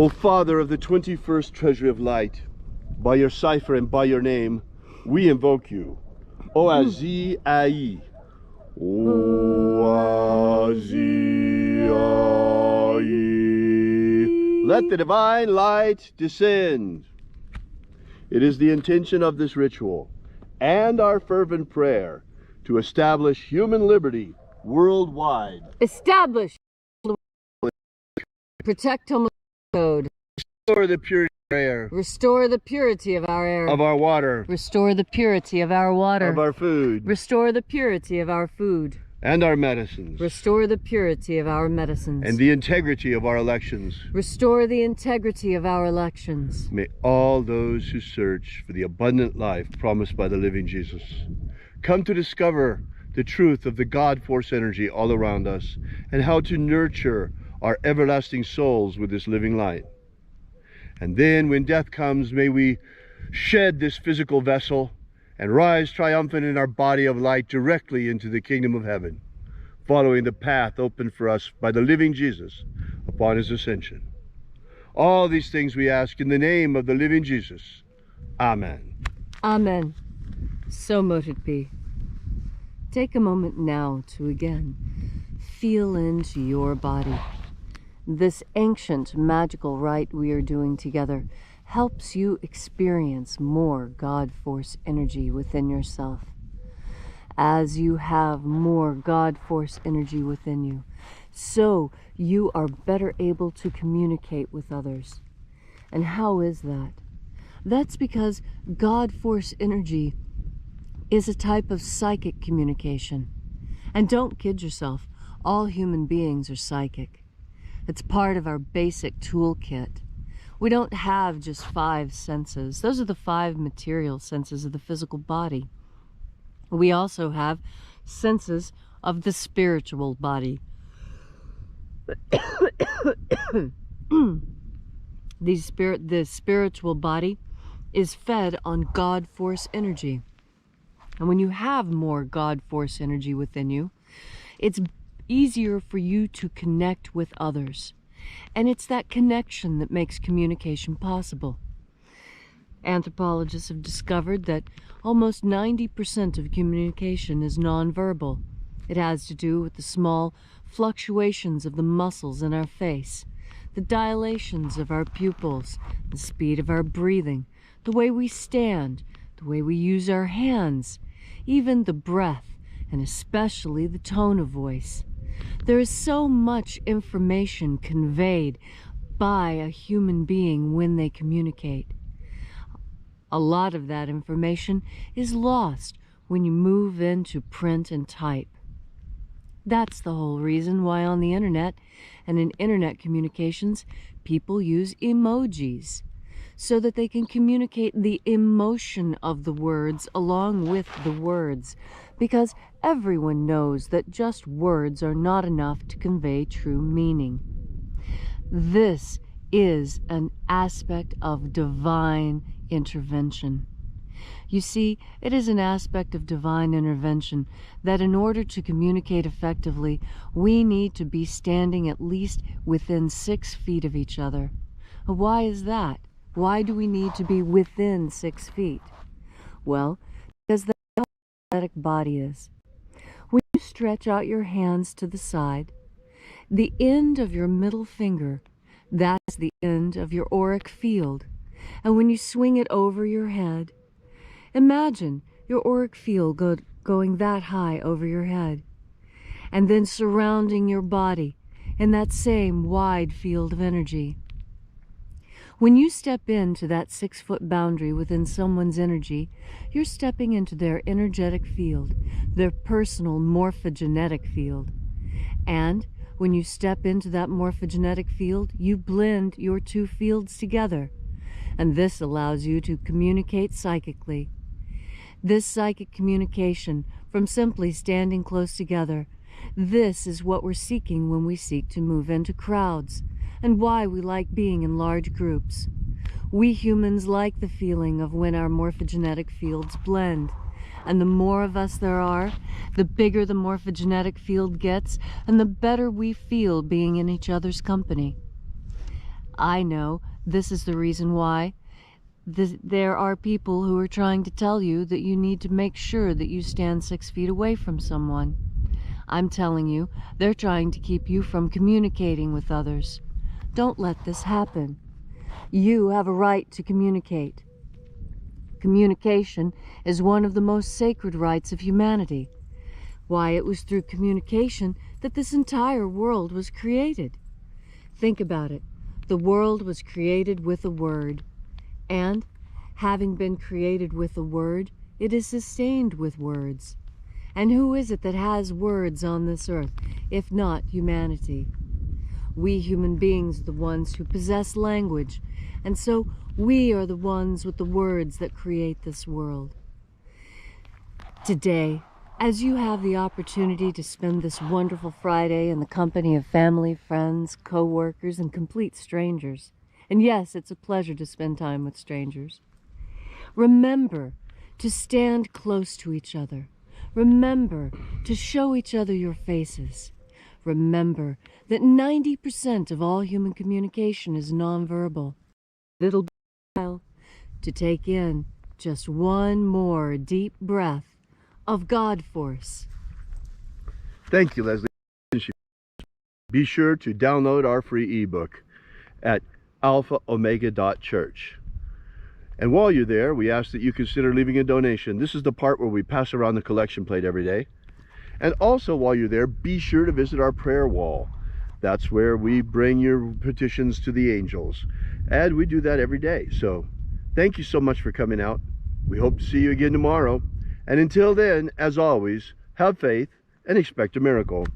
O Father of the 21st treasury of light, by your cipher and by your name, we invoke you. Oazi Ai. Oazi Ai. Let the divine light descend. It is the intention of this ritual and our fervent prayer to establish human liberty worldwide. Establish. Protect homeless code. Restore the purity of our air. Restore the purity of our air. Of our water. Restore the purity of our water. Of our food. Restore the purity of our food. And our medicines. Restore the purity of our medicines. And the integrity of our elections. Restore the integrity of our elections. May all those who search for the abundant life promised by the living Jesus come to discover the truth of the God force energy all around us and how to nurture our everlasting souls with this living light. And then when death comes, may we shed this physical vessel and rise triumphant in our body of light directly into the kingdom of heaven, following the path opened for us by the living Jesus upon his ascension. All these things we ask in the name of the living Jesus. Amen. Amen. So mote it be. Take a moment now to again feel into your body. This ancient magical rite we are doing together helps you experience more God force energy within yourself. As you have more God force energy within you, so you are better able to communicate with others. And how is that? That's because God force energy is a type of psychic communication. And don't kid yourself, all human beings are psychic. It's part of our basic toolkit. We don't have just 5 senses. Those are the 5 material senses of the physical body. We also have senses of the spiritual body. The spiritual body is fed on God force energy. And when you have more God force energy within you, it's easier for you to connect with others. And it's that connection that makes communication possible. Anthropologists have discovered that almost 90% of communication is nonverbal. It has to do with the small fluctuations of the muscles in our face, the dilations of our pupils, the speed of our breathing, the way we stand, the way we use our hands, even the breath, and especially the tone of voice. There is so much information conveyed by a human being when they communicate. A lot of that information is lost when you move into print and type. That's the whole reason why on the internet and in internet communications, people use emojis, so that they can communicate the emotion of the words along with the words, because everyone knows that just words are not enough to convey true meaning. This is an aspect of divine intervention. You see, it is an aspect of divine intervention that in order to communicate effectively, we need to be standing at least within 6 feet of each other. Why is that? Why do we need to be within 6 feet? Well, because that's how the energetic body is. When you stretch out your hands to the side, the end of your middle finger, that's the end of your auric field. And when you swing it over your head, imagine your auric field going that high over your head, and then surrounding your body in that same wide field of energy. When you step into that 6-foot boundary within someone's energy, you're stepping into their energetic field, their personal morphogenetic field. And when you step into that morphogenetic field, you blend your 2 fields together. And this allows you to communicate psychically. This psychic communication from simply standing close together, this is what we're seeking when we seek to move into crowds, and why we like being in large groups. We humans like the feeling of when our morphogenetic fields blend. And the more of us there are, the bigger the morphogenetic field gets, and the better we feel being in each other's company. I know this is the reason why. There are people who are trying to tell you that you need to make sure that you stand 6 feet away from someone. I'm telling you, they're trying to keep you from communicating with others. Don't let this happen. You have a right to communicate. Communication is one of the most sacred rights of humanity. Why, it was through communication that this entire world was created. Think about it. The world was created with a word. And, having been created with a word, it is sustained with words. And who is it that has words on this earth, if not humanity? We human beings are the ones who possess language, and so we are the ones with the words that create this world. Today, as you have the opportunity to spend this wonderful Friday in the company of family, friends, co-workers, and complete strangers, and yes, it's a pleasure to spend time with strangers, remember to stand close to each other. Remember to show each other your faces. Remember that 90% of all human communication is nonverbal. Little while to take in just one more deep breath of God force. Thank you, Leslie. Be sure to download our free ebook at alphaomega.church. And while you're there, we ask that you consider leaving a donation. This is the part where we pass around the collection plate every day. And also, while you're there, be sure to visit our prayer wall. That's where we bring your petitions to the angels. And we do that every day. So thank you so much for coming out. We hope to see you again tomorrow. And until then, as always, have faith and expect a miracle.